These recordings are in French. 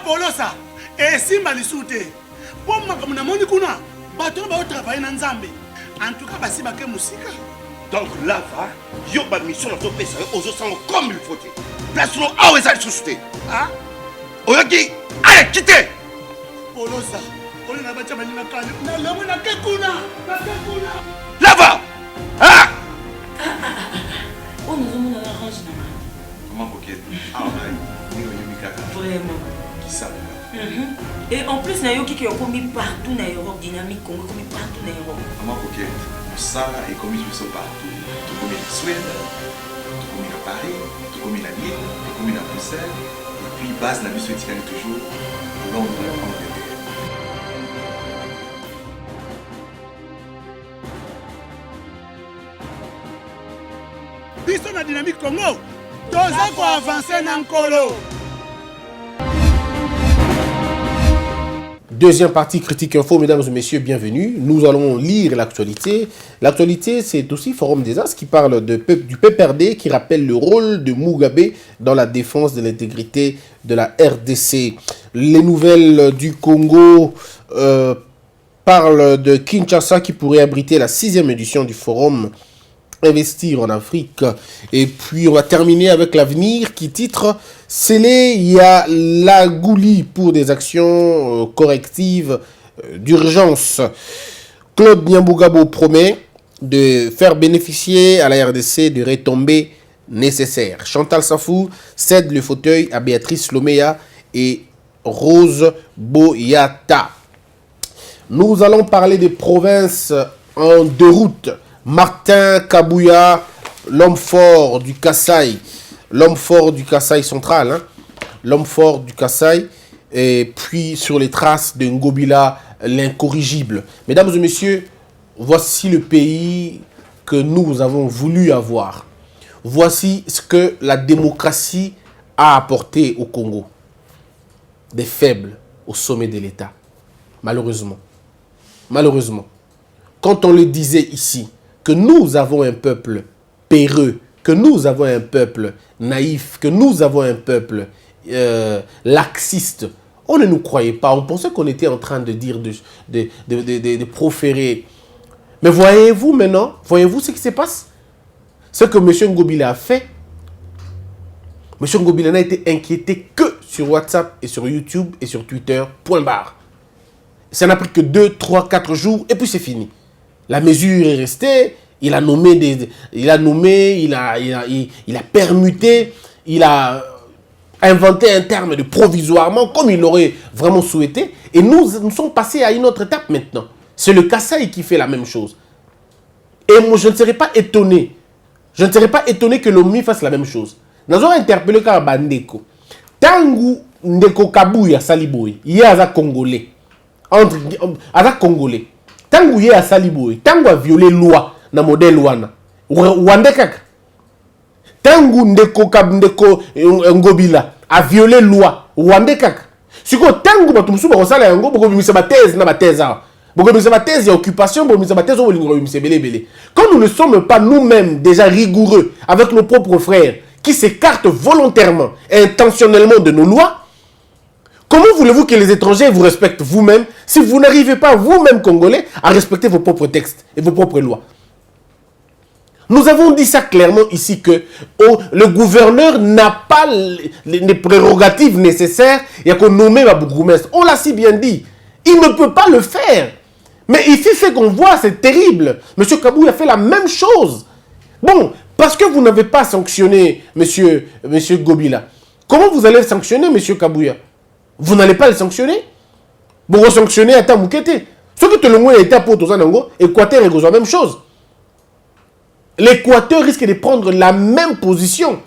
Polosa, et Simba Lissoute. Pour moi, comme on a kuna, bateau va travailler dans Zambé. En tout cas, basi baké musique. Donc là, va, yo ba mission dans ton pays, aux autres comme il faut. Place nous à où ça suscité. Ah? Oyaki, allez, quittez. Polosa, on a battu ma ligne à Kali. Na la mona kekuna, na kekuna. Là-bas. Ah! Oh, nous avons un arrange. Comment coquette? Ah, ouais. Vraiment. Qui ça? Et en plus, il y a qui ont commis partout dans l'Europe, dynamique, Congo, commis partout dans l'Europe. Comment coquette? Ça est commis partout. Tout comme en Suède, tout comme à Paris, tout comme à Lille, tout comme à Bruxelles. Et puis, base la mission est toujours Londres, Angleterre. Biso na dynamique Congo. Toza ko avancer na nkolo. Deuxième partie Critique Info, mesdames et messieurs, bienvenue. Nous allons lire l'actualité. L'actualité, c'est aussi Forum des As qui parle du PPRD, qui rappelle le rôle de Mugabe dans la défense de l'intégrité de la RDC. Les nouvelles du Congo parlent de Kinshasa qui pourrait abriter la 6e édition du Forum Investir en Afrique. Et puis on va terminer avec l'avenir qui titre Scellé, il y a la Gouli pour des actions correctives d'urgence. Claude Nyambugabo promet de faire bénéficier à la RDC de retombées nécessaires. Chantal Safou cède le fauteuil à Béatrice Lomea et Rose Boyata. Nous allons parler des provinces en déroute. Martin Kabouya, l'homme fort du Kasaï, l'homme fort du Kasaï central, hein? L'homme fort du Kasaï, et puis sur les traces de Ngobila, l'incorrigible. Mesdames et messieurs, voici le pays que nous avons voulu avoir. Voici ce que la démocratie a apporté au Congo. Des faibles au sommet de l'État. Malheureusement. Malheureusement. Quand on le disait ici, que nous avons un peuple péreux, que nous avons un peuple naïf, que nous avons un peuple laxiste, on ne nous croyait pas. On pensait qu'on était en train de dire, de proférer. Mais voyez-vous maintenant, voyez-vous ce qui se passe? Ce que M. Ngobila a fait, M. Ngobila n'a été inquiété que sur WhatsApp et sur YouTube et sur Twitter, point barre. Ça n'a pris que 2, 3, 4 jours et puis c'est fini. La mesure est restée, il a nommé, il a permuté, il a inventé un terme de provisoirement comme il l'aurait vraiment souhaité. Et nous sommes passés à une autre étape maintenant. C'est le Kasaï qui fait la même chose. Et moi, je ne serais pas étonné. Je ne serais pas étonné que l'OMI fasse la même chose. Nous avons interpellé Karabandeko. Tangu Ndeko Kabouya Saliboy, il y a un Congolais. Un Congolais. Tangu ye a saliboy, tangu a violé loi na modèle wana. Wande kaka. Tangu ndeko Ngobila a violé loi. Wande kaka. Siko tangu batumsu ba kosala yango boko bimisa ba thèse na ba thèse a. Boko bimisa ba thèse ya occupation, boko bimisa ba thèse o lingro bimisa belé. Quand nous ne sommes pas nous-mêmes déjà rigoureux avec nos propres frères qui s'écartent volontairement et intentionnellement de nos lois, comment voulez-vous que les étrangers vous respectent vous-même si vous n'arrivez pas vous-même, Congolais, à respecter vos propres textes et vos propres lois? Nous avons dit ça clairement ici que le gouverneur n'a pas les prérogatives nécessaires et qu'on nomme le bourgmestre. On l'a si bien dit. Il ne peut pas le faire. Mais ici, ce qu'on voit, c'est terrible. M. Kabouya a fait la même chose. Bon, parce que vous n'avez pas sanctionné M. Ngobila, comment vous allez sanctionner M. Kabouya? Vous n'allez pas le sanctionner? Vous sanctionnez à Tamoukete. Ce que tout le monde a été à Porto-Zanango, Équateur est la même chose. L'Équateur risque de prendre la même position.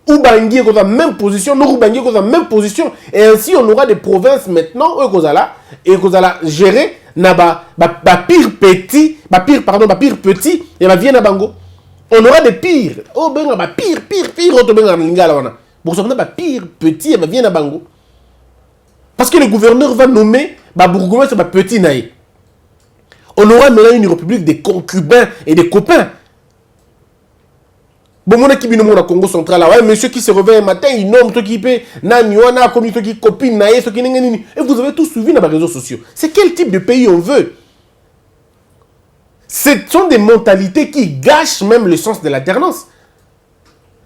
Ubangi est dans la même position, Norubangi est dans la même position. Et ainsi, on aura des provinces maintenant, et qu'on va gérer na pire petit, et va venir na bango. On aura des pires. Oh, ben, pire, auto ben na lingala wana. Pour ça, on a pire petit, et va venir na bango. Parce que le gouverneur va nommer bourgmestre petit naï. On aura maintenant une république des concubins et des copains. Bon, mon équipe au Congo central, ouais, monsieur qui se réveille un matin, il nomme tout qui peut, nanyona, comme il qui copine, naïe, ce qui n'est. Et vous avez tous suivi dans les réseaux sociaux. C'est quel type de pays on veut? Ce sont des mentalités qui gâchent même le sens de l'alternance.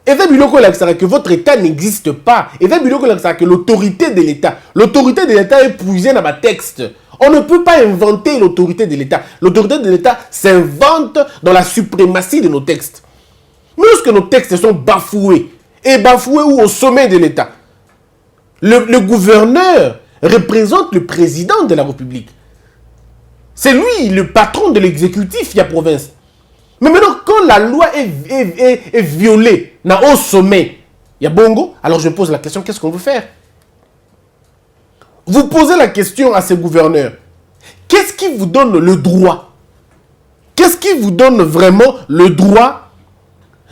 Et que votre État n'existe pas. Et que l'autorité de l'État, est puisée dans le texte. On ne peut pas inventer l'autorité de l'État. L'autorité de l'État s'invente dans la suprématie de nos textes. Mais lorsque nos textes sont bafoués, et bafoués ou au sommet de l'État, le gouverneur représente le président de la République. C'est lui le patron de l'exécutif, il y a province. Mais maintenant, quand la loi est violée, au sommet, il y a bongo, alors je pose la question, qu'est-ce qu'on veut faire? Vous posez la question à ces gouverneurs. Qu'est-ce qui vous donne le droit? Qu'est-ce qui vous donne vraiment le droit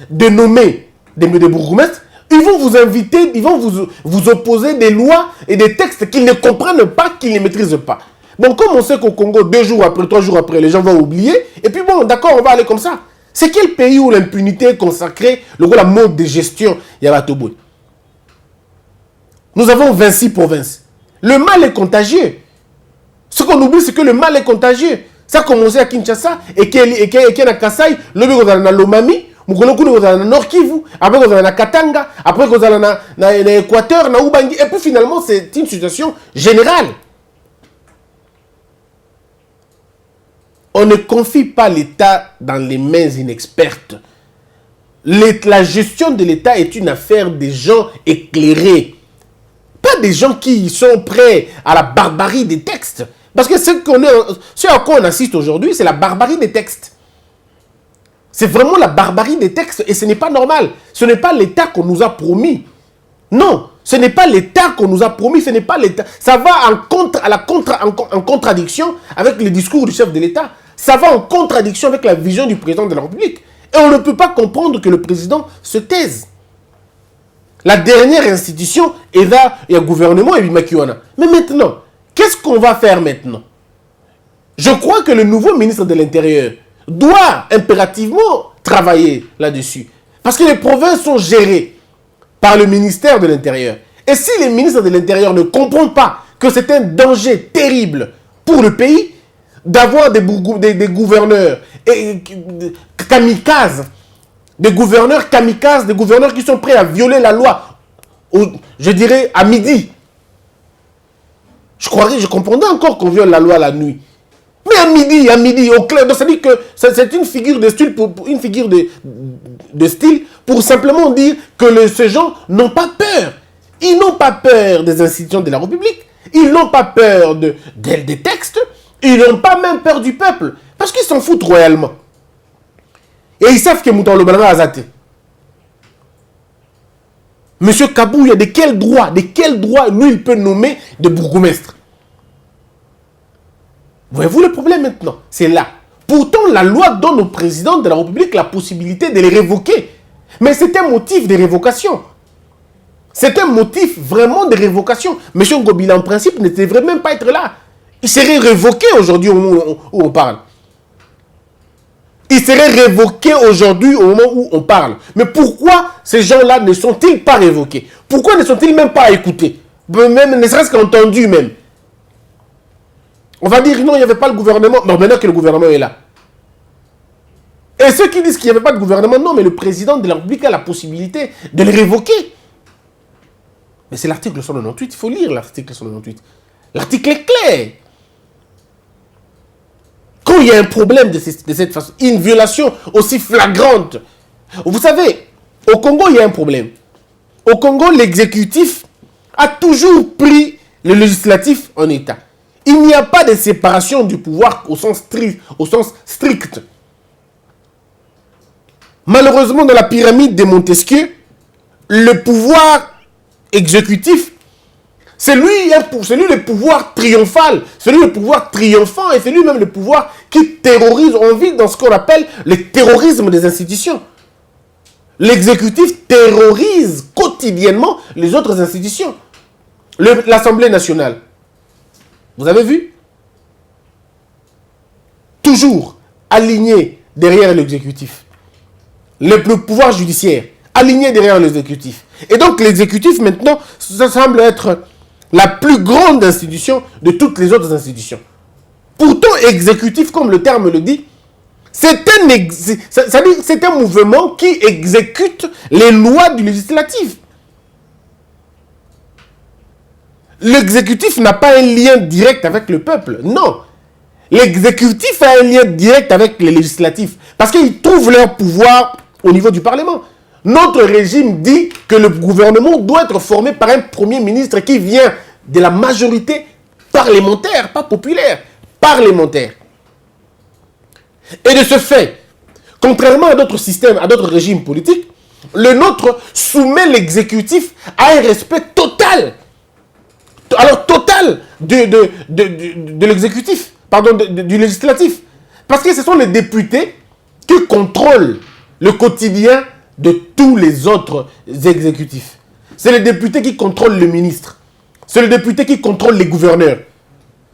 de nommer des bourgmestres? Ils vont vous inviter, ils vont vous opposer des lois et des textes qu'ils ne comprennent pas, qu'ils ne maîtrisent pas. Bon, comme on sait qu'au Congo, 2 jours après, 3 jours après, les gens vont oublier, et puis bon, d'accord, on va aller comme ça. C'est quel pays où l'impunité est consacrée, le mode de gestion, il y a la Toboy. Nous avons 26 provinces. Le mal est contagieux. Ce qu'on oublie, c'est que le mal est contagieux. Ça a commencé à Kinshasa, et qu'il y a à Kasaï, le bureau dans Lomami, Moukolokounou dans le Nord Kivu, après dans la Katanga, après dans l'Équateur, dans Ubangi, et puis finalement, c'est une situation générale. On ne confie pas l'État dans les mains inexpertes. La gestion de l'État est une affaire des gens éclairés. Pas des gens qui sont prêts à la barbarie des textes. Parce que ce à quoi on assiste aujourd'hui, c'est la barbarie des textes. C'est vraiment la barbarie des textes et ce n'est pas normal. Ce n'est pas l'État qu'on nous a promis. Non, ce n'est pas l'État qu'on nous a promis, ce n'est pas l'État. Ça va en contradiction avec le discours du chef de l'État. Ça va en contradiction avec la vision du président de la République. Et on ne peut pas comprendre que le président se taise. La dernière institution est là, il y a le gouvernement et Bimakiwana. Mais maintenant, qu'est-ce qu'on va faire maintenant? Je crois que le nouveau ministre de l'Intérieur doit impérativement travailler là-dessus. Parce que les provinces sont gérées par le ministère de l'Intérieur. Et si les ministres de l'Intérieur ne comprennent pas que c'est un danger terrible pour le pays, d'avoir des gouverneurs kamikazes, des gouverneurs qui sont prêts à violer la loi, je dirais à midi. Je comprendrais encore qu'on viole la loi la nuit. Mais à midi, au clair. Donc ça dit que c'est une figure de style, de style pour simplement dire que ces gens n'ont pas peur. Ils n'ont pas peur des institutions de la République. Ils n'ont pas peur des textes. Ils n'ont pas même peur du peuple. Parce qu'ils s'en foutent royalement. Et ils savent que Mouton le Balanga a zaté. Monsieur Kabouya, de quel droit, lui, il peut nommer des bourgmestres? Voyez-vous le problème maintenant? C'est là. Pourtant, la loi donne au président de la République la possibilité de les révoquer. Mais c'est un motif de révocation. C'est un motif vraiment de révocation. Monsieur Ngobila, en principe, ne devrait même pas être là. Il serait révoqué aujourd'hui au moment où on parle. Il serait révoqué aujourd'hui au moment où on parle. Mais pourquoi ces gens-là ne sont-ils pas révoqués? Pourquoi ne sont-ils même pas écoutés? Même, ne serait-ce qu'entendus même. On va dire non, il n'y avait pas le gouvernement. Non, maintenant que le gouvernement est là. Et ceux qui disent qu'il n'y avait pas de gouvernement, non, mais le président de la République a la possibilité de les révoquer. Mais c'est l'article 198, il faut lire l'article 198. L'article est clair. Quand il y a un problème de cette façon, une violation aussi flagrante. Vous savez, au Congo, il y a un problème. Au Congo, l'exécutif a toujours pris le législatif en état. Il n'y a pas de séparation du pouvoir au sens strict. Malheureusement, dans la pyramide de Montesquieu, le pouvoir exécutif, c'est lui le pouvoir triomphal, c'est lui le pouvoir triomphant et c'est lui-même le pouvoir qui terrorise. On vit dans ce qu'on appelle le terrorisme des institutions. L'exécutif terrorise quotidiennement les autres institutions. L'Assemblée nationale, vous avez vu? Toujours aligné derrière l'exécutif. le pouvoir judiciaire, aligné derrière l'exécutif. Et donc l'exécutif, maintenant, ça semble être la plus grande institution de toutes les autres institutions. Pourtant, exécutif, comme le terme le dit, c'est un mouvement qui exécute les lois du législatif. L'exécutif n'a pas un lien direct avec le peuple, non. L'exécutif a un lien direct avec les législatifs, parce qu'ils trouvent leur pouvoir au niveau du Parlement. Notre régime dit que le gouvernement doit être formé par un premier ministre qui vient de la majorité parlementaire, pas populaire, parlementaire. Et de ce fait, contrairement à d'autres systèmes, à d'autres régimes politiques, le nôtre soumet l'exécutif à un respect total. Alors total de l'exécutif, pardon, du législatif. Parce que ce sont les députés qui contrôlent le quotidien de tous les autres exécutifs. C'est les députés qui contrôlent le ministre. C'est les députés qui contrôlent les gouverneurs.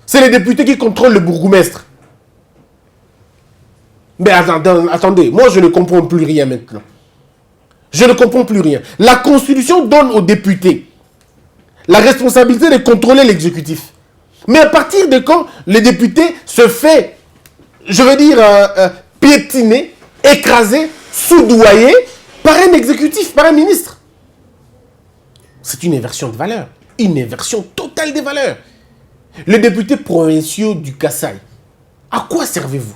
C'est les députés qui contrôlent le bourgmestre. Mais attendez, moi je ne comprends plus rien maintenant. Je ne comprends plus rien. La Constitution donne aux députés la responsabilité de contrôler l'exécutif. Mais à partir de quand le député se fait, je veux dire, piétiner, écraser, soudoyer par un exécutif, par un ministre? C'est une inversion de valeur. Une inversion totale des valeurs. Les députés provinciaux du Kasaï, à quoi servez-vous?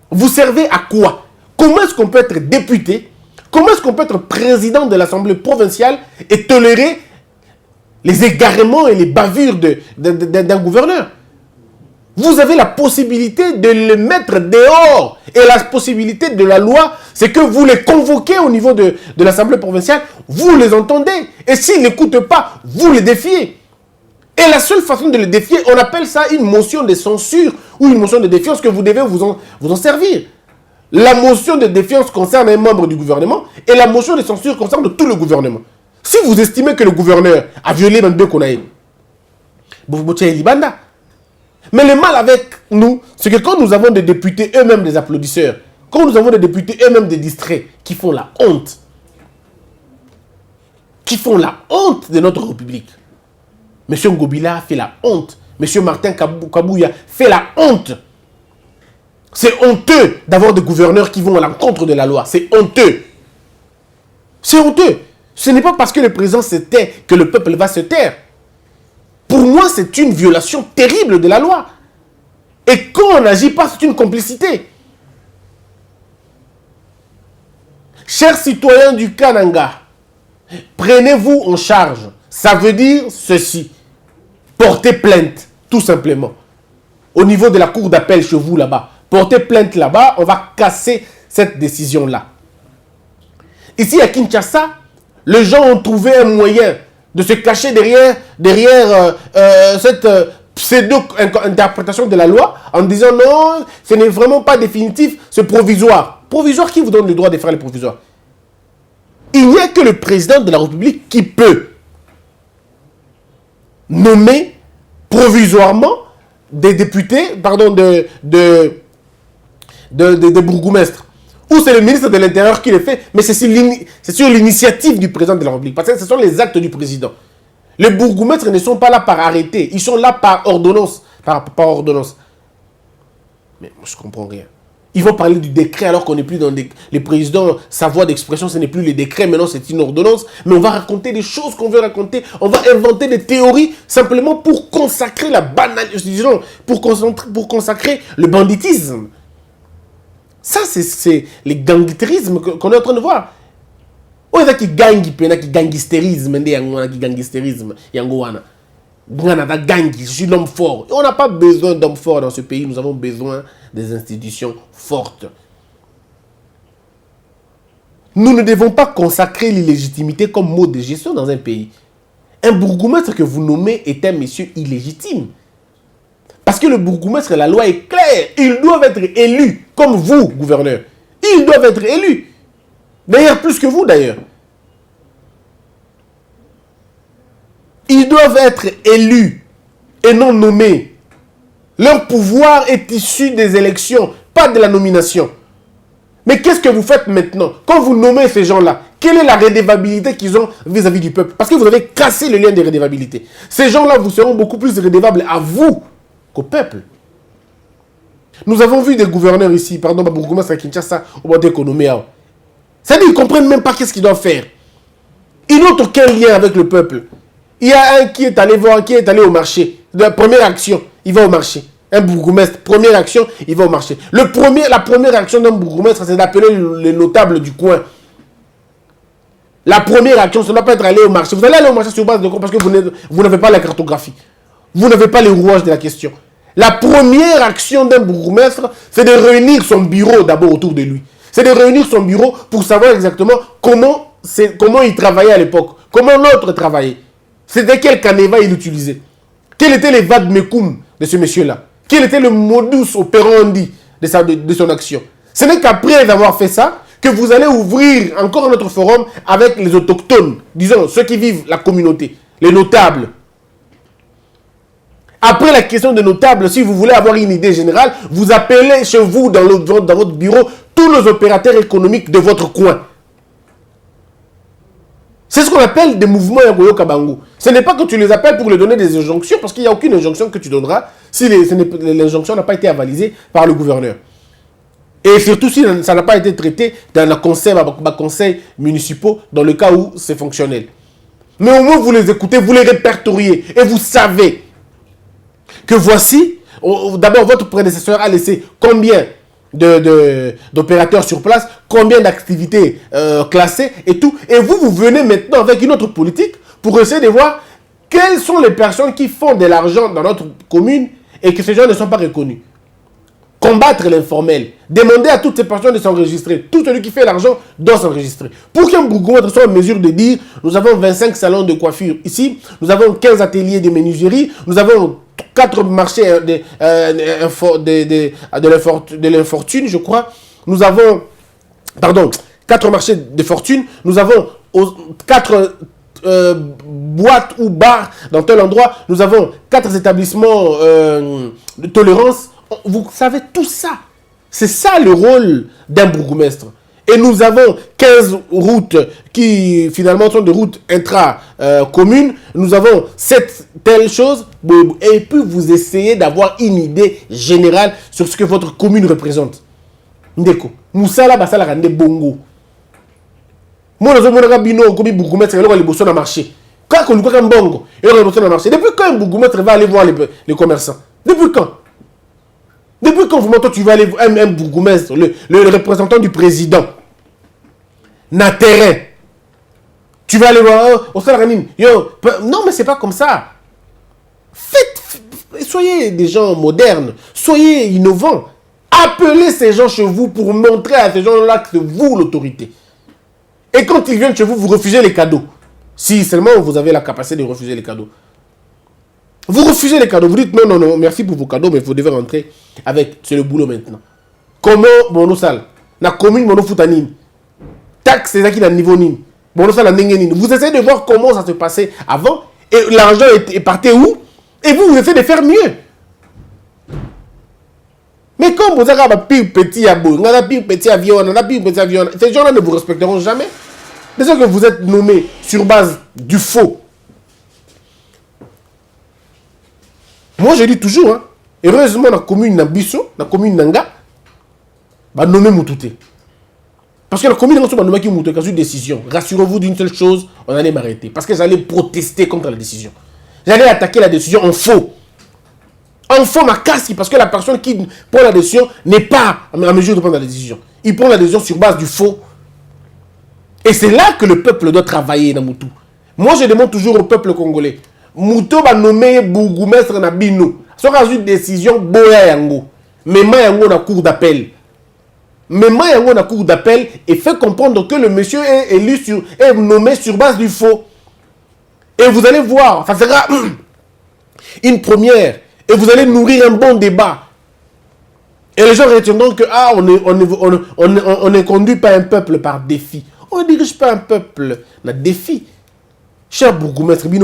Vous servez à quoi? Comment est-ce qu'on peut être député? Comment est-ce qu'on peut être président de l'Assemblée provinciale et tolérer les égarements et les bavures d'un gouverneur? Vous avez la possibilité de le mettre dehors. Et la possibilité de la loi, c'est que vous les convoquez au niveau de l'Assemblée provinciale, vous les entendez. Et s'ils n'écoutent pas, vous les défiez. Et la seule façon de les défier, on appelle ça une motion de censure ou une motion de défiance que vous devez vous en servir. La motion de défiance concerne un membre du gouvernement et la motion de censure concerne tout le gouvernement. Si vous estimez que le gouverneur a violé Mandé Konaï, vous bottez Libanda. Mais le mal avec nous, c'est que quand nous avons des députés eux-mêmes des applaudisseurs, quand nous avons des députés eux-mêmes des distraits, qui font la honte de notre République. Monsieur Ngobila a fait la honte. Monsieur Martin Kabouya fait la honte. C'est honteux d'avoir des gouverneurs qui vont à l'encontre de la loi. C'est honteux. C'est honteux. Ce n'est pas parce que le président se tait que le peuple va se taire. Pour moi, c'est une violation terrible de la loi. Et quand on n'agit pas, c'est une complicité. Chers citoyens du Kananga, prenez-vous en charge. Ça veut dire ceci. Portez plainte, tout simplement. Au niveau de la cour d'appel chez vous là-bas. Portez plainte là-bas, on va casser cette décision-là. Ici à Kinshasa, les gens ont trouvé un moyen de se cacher derrière cette pseudo-interprétation de la loi en disant non, ce n'est vraiment pas définitif, c'est provisoire. Provisoire, qui vous donne le droit de faire le provisoire? Il n'y a que le président de la République qui peut nommer provisoirement des députés, pardon, de bourgmestres. Ou c'est le ministre de l'Intérieur qui le fait, mais c'est sur l'initiative du président de la République. Parce que ce sont les actes du président. Les bourgmestres ne sont pas là par arrêté, ils sont là par ordonnance. Par ordonnance. Mais moi, je ne comprends rien. Ils vont parler du décret alors qu'on n'est plus dans les présidents, sa voix d'expression, ce n'est plus les décrets, maintenant c'est une ordonnance. Mais on va raconter des choses qu'on veut raconter, on va inventer des théories simplement pour consacrer la banalisation, pour consacrer le banditisme. Ça, c'est les gangsterismes qu'on est en train de voir. Il y a qui gangsterisme, je suis l'homme fort. Et on n'a pas besoin d'hommes forts dans ce pays, nous avons besoin des institutions fortes. Nous ne devons pas consacrer l'illégitimité comme mode de gestion dans un pays. Un bourgmestre que vous nommez est un monsieur illégitime. Parce que le bourgmestre, la loi est claire. Ils doivent être élus, comme vous, gouverneur. Ils doivent être élus. D'ailleurs, plus que vous, d'ailleurs. Ils doivent être élus et non nommés. Leur pouvoir est issu des élections, pas de la nomination. Mais qu'est-ce que vous faites maintenant? Quand vous nommez ces gens-là, quelle est la redevabilité qu'ils ont vis-à-vis du peuple? Parce que vous avez cassé le lien de redevabilité. Ces gens-là vous seront beaucoup plus redevables à vous qu'au peuple. Nous avons vu des gouverneurs ici, pardon, Bourgoumestre à Kinshasa, au bord d'économie. C'est-à-dire qu'ils ne comprennent même pas qu'est-ce qu'ils doivent faire. Ils n'ont aucun lien avec le peuple. Il y a un qui est allé voir, qui est allé au marché. La première action, il va au marché. Un bourgmestre, première action, il va au marché. La première action d'un bourgmestre, c'est d'appeler les notables du coin. La première action, ça ne doit pas être aller au marché. Vous allez aller au marché sur base de quoi? Parce que vous n'avez pas la cartographie. Vous n'avez pas les rouages de la question. La première action d'un bourgmestre, c'est de réunir son bureau d'abord autour de lui. C'est de réunir son bureau pour savoir exactement comment il travaillait à l'époque. Comment l'autre travaillait. C'était quel canevas il utilisait. Quel était les vademecum de ce monsieur-là. Quel était le modus operandi de son action. Ce n'est qu'après avoir fait ça, que vous allez ouvrir encore un autre forum avec les autochtones, disons, ceux qui vivent la communauté, les notables. Après la question des notables, si vous voulez avoir une idée générale, vous appelez chez vous, dans votre bureau, tous les opérateurs économiques de votre coin. C'est ce qu'on appelle des mouvements Yagoyo Kabangu. Ce n'est pas que tu les appelles pour leur donner des injonctions, parce qu'il n'y a aucune injonction que tu donneras si l'injonction n'a pas été avalisée par le gouverneur. Et surtout si ça n'a pas été traité dans le conseil municipal, dans le cas où c'est fonctionnel. Mais au moins vous les écoutez, vous les répertoriez, et vous savez que voici, d'abord votre prédécesseur a laissé combien d'opérateurs sur place, combien d'activités classées et tout. Et vous venez maintenant avec une autre politique pour essayer de voir quelles sont les personnes qui font de l'argent dans notre commune et que ces gens ne sont pas reconnus. Combattre l'informel. Demander à toutes ces personnes de s'enregistrer. Tout celui qui fait l'argent doit s'enregistrer. Pour qu'un bourgmestre soit en mesure de dire, nous avons 25 salons de coiffure ici, nous avons 15 ateliers de menuiserie, nous avons 4 marchés de l'infortune, je crois. Nous avons, 4 marchés de fortune. Nous avons 4 boîtes ou bars dans tel endroit. Nous avons 4 établissements de tolérance. Vous savez tout ça. C'est ça le rôle d'un bourgmestre. Et nous avons 15 routes qui finalement sont des routes intra-communes. Nous avons 7 telles choses. Et puis vous essayez d'avoir une idée générale sur ce que votre commune représente. Ndeko. Moussala basala rande bongo. Moi, nous avons bino comme bourgmestre et les bossons à marché. Quand on a un bongo et les bossons à marché. Depuis quand un bourgmestre va aller voir les commerçants? Depuis quand? Depuis quand tu vas aller voir un bourgmestre, le représentant du président, n'a terrain. Tu vas aller voir, non, mais c'est pas comme ça. Soyez des gens modernes, soyez innovants. Appelez ces gens chez vous pour montrer à ces gens-là que c'est vous l'autorité. Et quand ils viennent chez vous, vous refusez les cadeaux. Si seulement vous avez la capacité de refuser les cadeaux. Vous refusez les cadeaux, vous dites non, merci pour vos cadeaux, mais vous devez rentrer avec, c'est le boulot maintenant. Comment, bon, salle, la commune, mon foutanine, taxe, c'est ça qui est à niveau nine, bon, salle, la nengenine. Vous essayez de voir comment ça se passait avant, et l'argent est parti où, et vous essayez de faire mieux. Mais comme vous avez un pire petit avion, ces gens-là ne vous respecteront jamais. C'est ça que vous êtes nommé sur base du faux. Moi, je dis toujours, heureusement, la commune Nabiso, la commune Nanga, va nommer Moutouté. Parce que la commune Nabiso va nommer Moutouté, quand une décision. Rassurez-vous d'une seule chose, on allait m'arrêter. Parce que j'allais protester contre la décision. J'allais attaquer la décision en faux. En faux, ma casse, parce que la personne qui prend la décision n'est pas en mesure de prendre la décision. Il prend la décision sur base du faux. Et c'est là que le peuple doit travailler dans Moutou. Moi, je demande toujours au peuple congolais. Moutou va nommer bourgmestre na bino. Ça a une décision boya yango. Mais ma yango na cour d'appel. Mais ma yango na cour d'appel et fait comprendre que le monsieur est est nommé sur base du faux. Et vous allez voir, ça sera une première. Et vous allez nourrir un bon débat. Et les gens retiendront que on ne conduit pas un peuple par défi. On ne dirige pas un peuple par défi. Cher bourgmestre, vous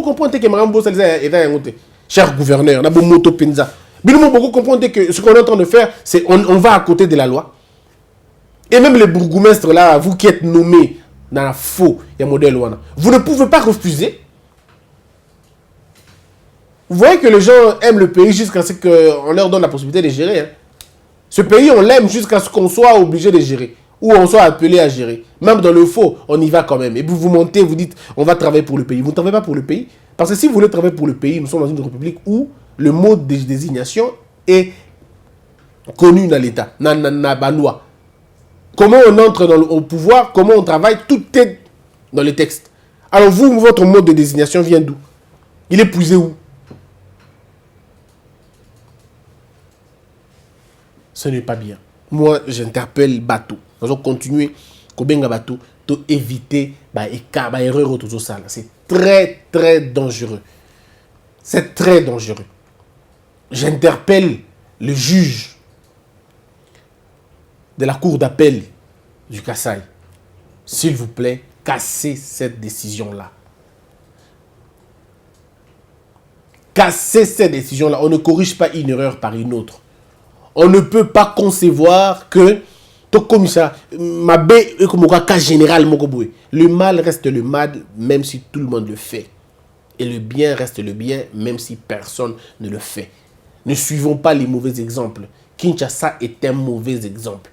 comprenez que Mme Bossa est cher gouverneur, vous comprenez que ce qu'on est en train de faire, c'est on va à côté de la loi. Et même les bourgmestres là, vous qui êtes nommés dans la faux, il y a un modèle ouana. Vous ne pouvez pas refuser. Vous voyez que les gens aiment le pays jusqu'à ce qu'on leur donne la possibilité de gérer. Hein. Ce pays, on l'aime jusqu'à ce qu'on soit obligé de gérer. Ou on soit appelé à gérer. Même dans le faux, on y va quand même. Et puis vous montez, vous dites, on va travailler pour le pays. Vous ne travaillez pas pour le pays. Parce que si vous voulez travailler pour le pays, nous sommes dans une république où le mode de désignation est connu dans l'État, dans la loi. Comment on entre au pouvoir, comment on travaille, tout est dans les textes. Alors vous, votre mode de désignation vient d'où? Il est puisé où? Ce n'est pas bien. Moi, j'interpelle Bateau. Nous allons continuer à Bateau pour éviter l'erreur. C'est très, très dangereux. C'est très dangereux. J'interpelle le juge de la cour d'appel du Kasaï. S'il vous plaît, cassez cette décision-là. Cassez cette décision-là. On ne corrige pas une erreur par une autre. On ne peut pas concevoir que comme ça, le mal reste le mal, même si tout le monde le fait. Et le bien reste le bien, même si personne ne le fait. Ne suivons pas les mauvais exemples. Kinshasa est un mauvais exemple.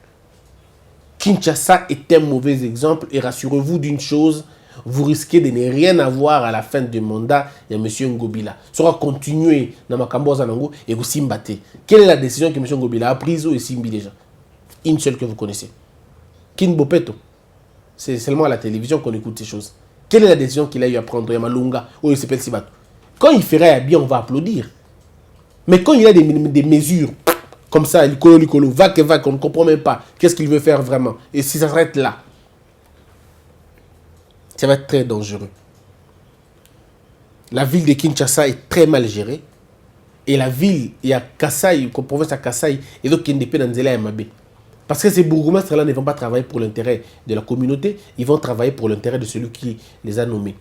Kinshasa est un mauvais exemple. Et rassurez-vous d'une chose, vous risquez de ne rien avoir à la fin du mandat de M. Ngobila. Ça va continuer dans ma camboza nango et vous simbate. Quelle est la décision que M. Ngobila a prise ou simbi déjà? Une seule que vous connaissez. Kin Bopeto. C'est seulement à la télévision qu'on écoute ces choses. Quelle est la décision qu'il a eu à prendre? Yamalunga ou il s'appelle Sibato. Quand il ferait bien, on va applaudir. Mais quand il a des mesures comme ça, l'icolo, va qu'on ne comprend même pas qu'est-ce qu'il veut faire vraiment. Et si ça s'arrête là, ça va être très dangereux. La ville de Kinshasa est très mal gérée. Et la ville, il y a Kasaï, comme province à Kasaï, et donc il y a des dans Zela et Mabé. Parce que ces bourgmestres-là ne vont pas travailler pour l'intérêt de la communauté, ils vont travailler pour l'intérêt de celui qui les a nommés.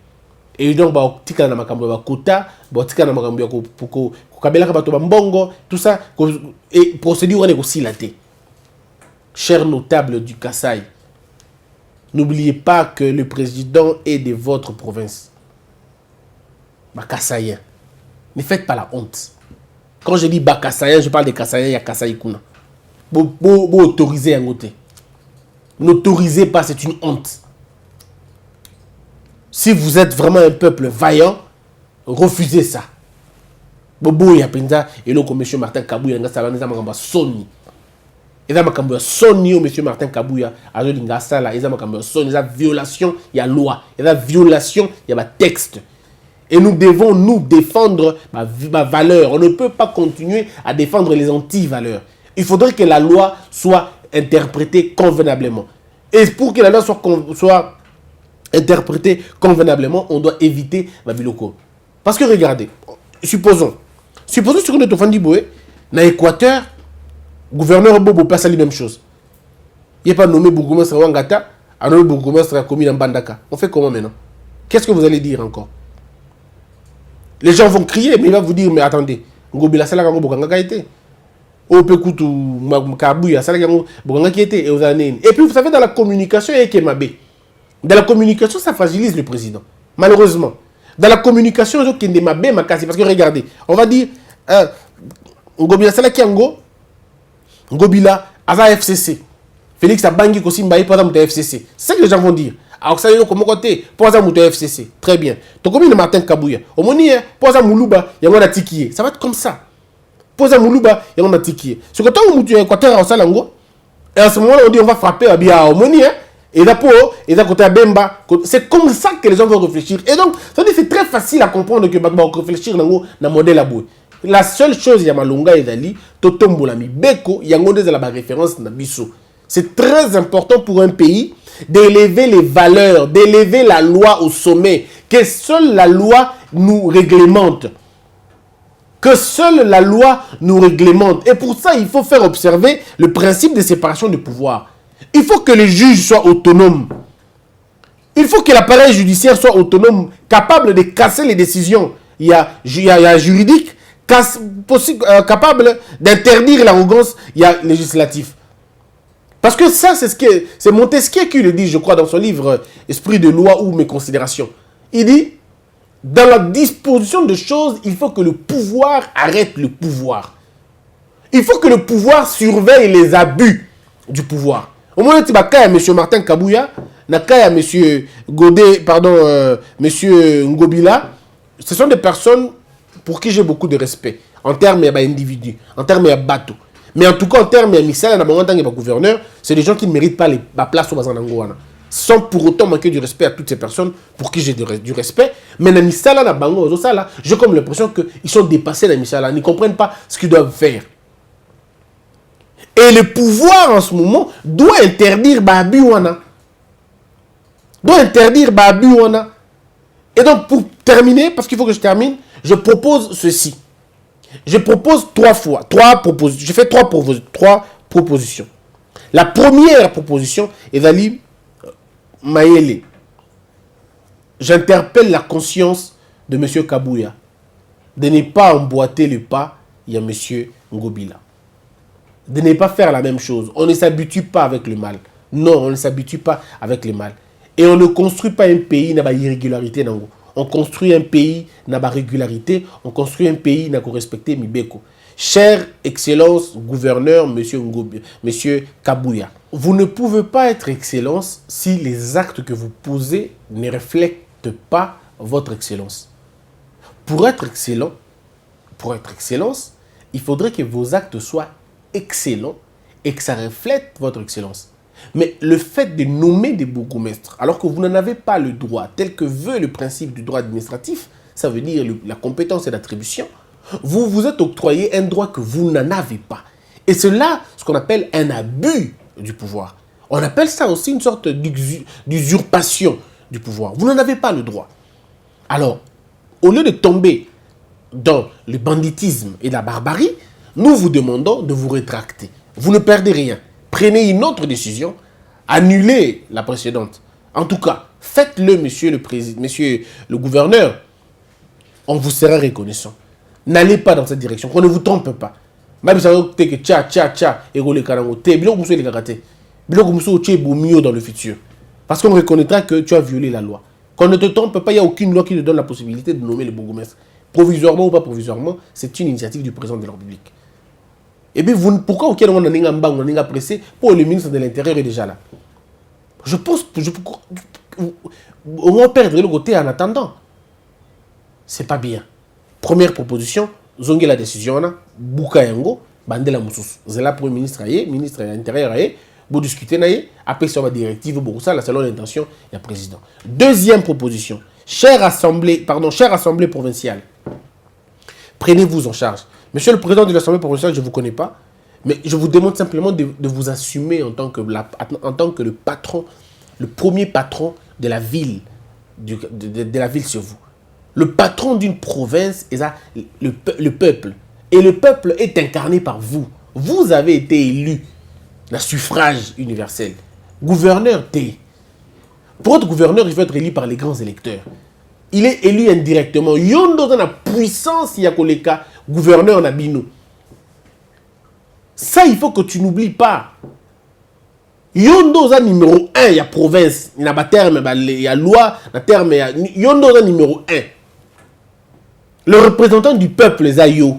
Et donc, tika na makambo ya kota, tika na makambo ya ko kabelaka bato mbongo, tout ça, et procédure on est aussi laté. Chers notables du Kasaï, n'oubliez pas que le président est de votre province. Kassaïen. Ne faites pas la honte. Quand je dis Kassaïen, je parle de Kassaïen, il y a Kassaï Kuna. Vous autorisez un côté. N'autorisez pas, c'est une honte. Si vous êtes vraiment un peuple vaillant, refusez ça. Bobo ya penza et le monsieur Martin Kabouya nga sala nza makamba soni. Eza makamba soni au monsieur Martin Kabouya azo linga sala eza makamba soni eza violation ya loi, eza violation ya ba texte. Et nous devons nous défendre ma valeur. On ne peut pas continuer à défendre les anti-valeurs. Il faudrait que la loi soit interprétée convenablement. Et pour que la loi soit interprétée convenablement, on doit éviter la biloko. Parce que regardez, supposons sur une autofandi boé, dans l'Équateur, gouverneur Bobo passe la même chose. Il n'est pas nommé bourgmestre Wangata, a nommé bourgmestre à commune en Bandaka. On fait comment maintenant? Qu'est-ce que vous allez dire encore? Les gens vont crier, mais il va vous dire, mais attendez, Ngobila Sala Kango Boganga été. Et puis vous savez, dans la communication, il y a Kemabé. Dans la communication, ça fragilise le président. Malheureusement. Dans la communication, il y a Kemabé, parce que regardez, on va dire, Ngobila Sala Kiango, Ngobila, Aza FCC. Félix Abangi Kosimbaï, par exemple, FCC. C'est ce que les gens vont dire. Alors ça, comment côté pour ça muto FCC. Très bien. Donc comme il Martin Kabouya. Au moni pour ça Moulouba, il y a un tikié. Ça va être comme ça. Pour ça Moulouba, il y a un tikié. Ce que tant que mutu Équateur en Salango, et à ce moment-là on dit on va frapper à bien au moni et d'abord et d'un côté à Bemba. C'est comme ça que les gens vont réfléchir. Et donc ça c'est très facile à comprendre que Bagba réfléchir dans le modèle à bout. La seule chose il y a Malunga et Dali, Totombolami Beko, il y a un modèle de la référence na biso. C'est très important pour un pays d'élever les valeurs, d'élever la loi au sommet, que seule la loi nous réglemente. Que seule la loi nous réglemente. Et pour ça, il faut faire observer le principe de séparation des pouvoirs. Il faut que les juges soient autonomes. Il faut que l'appareil judiciaire soit autonome, capable de casser les décisions. Il y a juridique, capable d'interdire l'arrogance, il y a législatif. Parce que ça, c'est Montesquieu qui le dit, je crois, dans son livre Esprit de loi ou mes considérations. Il dit, dans la disposition de choses, il faut que le pouvoir arrête le pouvoir. Il faut que le pouvoir surveille les abus du pouvoir. Au moins, il y a M. Martin Kabouya, il y a M. Godet, pardon, M. Ngobila. Ce sont des personnes pour qui j'ai beaucoup de respect. En termes d'individus, en termes de bateaux. Mais en tout cas, en termes de Michel, en tant que gouverneur, c'est des gens qui ne méritent pas la place au Bazanangoana. Sans pour autant manquer du respect à toutes ces personnes pour qui j'ai du respect. Mais dans Michel, j'ai comme l'impression qu'ils sont dépassés dans Michel. Ils ne comprennent pas ce qu'ils doivent faire. Et le pouvoir en ce moment doit interdire Babiouana. Doit interdire Babiouana. Et donc, pour terminer, parce qu'il faut que je termine, je propose ceci. Je propose trois propositions. Je fais trois propositions. La première proposition est d'aller Maëlle. J'interpelle la conscience de M. Kabouya de ne pas emboîter le pas, il y a M. Ngobila. De ne pas faire la même chose. On ne s'habitue pas avec le mal. Non, on ne s'habitue pas avec le mal. Et on ne construit pas un pays n'a pas irrégularité. On construit un pays n'a pas régularité. On construit un pays n'a pas respecté Mibeko. Cher Excellence, gouverneur, monsieur Kabouya, vous ne pouvez pas être Excellence si les actes que vous posez ne reflètent pas votre Excellence. Pour être Excellence, il faudrait que vos actes soient excellents et que ça reflète votre Excellence. Mais le fait de nommer des bourgmestres, alors que vous n'en avez pas le droit, tel que veut le principe du droit administratif, ça veut dire la compétence et l'attribution, vous vous êtes octroyé un droit que vous n'en avez pas. Et c'est là ce qu'on appelle un abus du pouvoir. On appelle ça aussi une sorte d'usurpation du pouvoir. Vous n'en avez pas le droit. Alors, au lieu de tomber dans le banditisme et la barbarie, nous vous demandons de vous rétracter. Vous ne perdez rien. Prenez une autre décision, annulez la précédente. En tout cas, faites-le, monsieur le gouverneur. On vous sera reconnaissant. N'allez pas dans cette direction, qu'on ne vous trompe pas. Même si vous avez que dans le futur. Parce qu'on reconnaîtra que tu as violé la loi. Qu'on ne te trompe pas, il n'y a aucune loi qui te donne la possibilité de nommer le bourgmestre. Provisoirement ou pas provisoirement, c'est une initiative du président de la République. Et puis, pourquoi auquel on a pressé pour le ministre de l'Intérieur est déjà là? Je pense on va perdre le côté en attendant. C'est pas bien. Première proposition, zonge la décision, Bouka Yango, Bandela Moussous. C'est là pour le ministre de l'Intérieur, pour discuter, après sur la directive, ça, selon l'intention du président. Deuxième proposition, chère assemblée provinciale, prenez-vous en charge. Monsieur le président de l'Assemblée provinciale, je ne vous connais pas, mais je vous demande simplement de vous assumer en tant que le patron, le premier patron de la ville, de la ville sur vous. Le patron d'une province est le peuple. Et le peuple est incarné par vous. Vous avez été élu, le suffrage universel. Gouverneur T. Pour être gouverneur, il faut être élu par les grands électeurs. Il est élu indirectement. Yondo dans la puissance, il y a koleka gouverneur Nabino. Ça, il faut que tu n'oublies pas. Yondo za numéro 1, il y a province, il y a terme, il y a loi, il y a terme, Yondo za numéro 1. Le représentant du peuple, les ayo.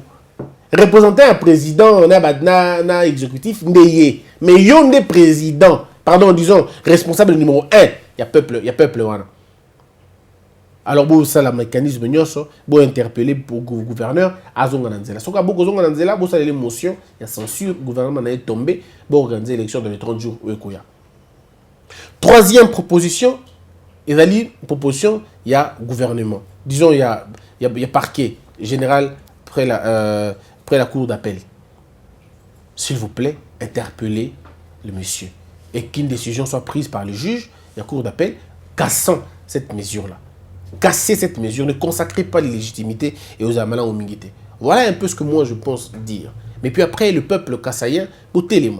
Représentant un président, na exécutif, ndeye. Mais Yonde président, disons, responsable numéro 1, il y a peuple, voilà. Alors, vous avez le mécanisme, vous interpeller pour le gouverneur à Zongananzela. Si vous avez Zongananzela, vous avez l'émotion, il y a censure, le gouvernement est tombé, vous organiser l'élection dans les 30 jours. Troisième proposition, il y a gouvernement. Disons, il y a parquet général près la cour d'appel. S'il vous plaît, interpellez le monsieur. Et qu'une décision soit prise par le juge, la cour d'appel, cassant cette mesure-là. Casser cette mesure, ne consacrez pas l'illégitimité et aux amala au mingité. Voilà un peu ce que moi je pense dire. Mais puis après, le peuple kassaïen, bottez les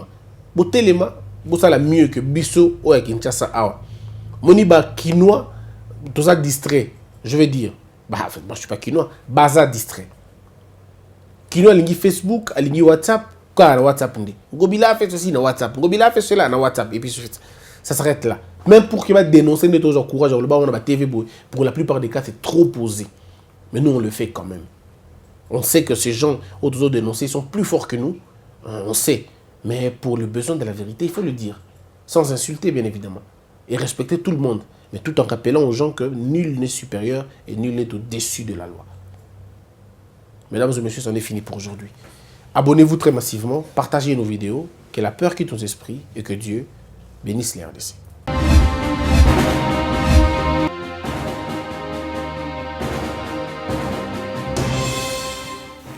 mains, ça la mieux que Bisso ou Kinshasa Awa. Moniba Kinois, tout ça distrait. Je vais dire, en fait, moi je suis pas Kinois, Baza distrait. Kinois, il y a Facebook, il y a WhatsApp, Quoi, WhatsApp, Ngobila a fait ceci dans WhatsApp. Ngobila a fait cela dans WhatsApp. Et puis, ça s'arrête là. Même pour qu'il va dénoncer, de tous en courage, le bas, on a la TV, pour la plupart des cas, c'est trop posé. Mais nous, on le fait quand même. On sait que ces gens, autour dénoncés, sont plus forts que nous. On sait. Mais pour le besoin de la vérité, il faut le dire. Sans insulter, bien évidemment. Et respecter tout le monde. Mais tout en rappelant aux gens que nul n'est supérieur et nul n'est au-dessus de la loi. Mesdames et messieurs, c'en est fini pour aujourd'hui. Abonnez-vous très massivement, partagez nos vidéos, que la peur quitte nos esprits et que Dieu bénisse les RDC.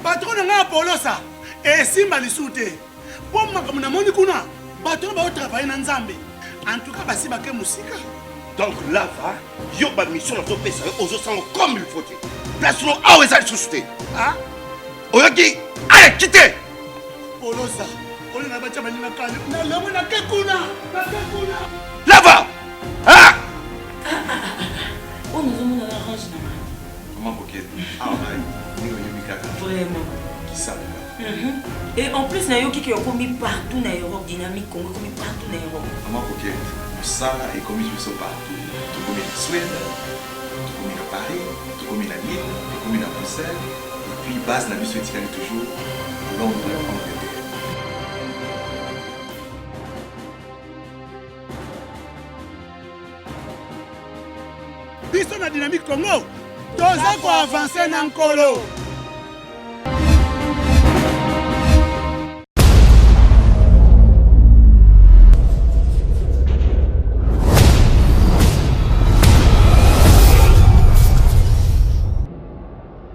Patron nga Polosa et simba lisute. Pour makambo na moni kuna, patron ba travailler na Nzambe. En tout cas, basi ba ke musika. Donc là, yo ba mission to pesa ozo sango comme il faut. Place no awe za susute. Ah? Oyoki, allez, quittez. Polosa, on na ba chama ni na kali. Na lemo na ke kuna. Là-bas. Ah! Oh, nous avons la range na mano. Comment coquette? Ah, ouais. Ni le Yumikaka. Vraiment. Qui savent. Et en plus, na yo qui est commis partout na Europe, dynamique Congo commis partout na Europe. Comment coquette? Ça est commis partout. Tout comme en Suède, tout comme à Paris, tout comme à Lille, tout comme à Bruxelles. Et puis, base la mission éthique toujours Londres, Angleterre. Biso na dynamique Congo, toza ko avancer na nkolo.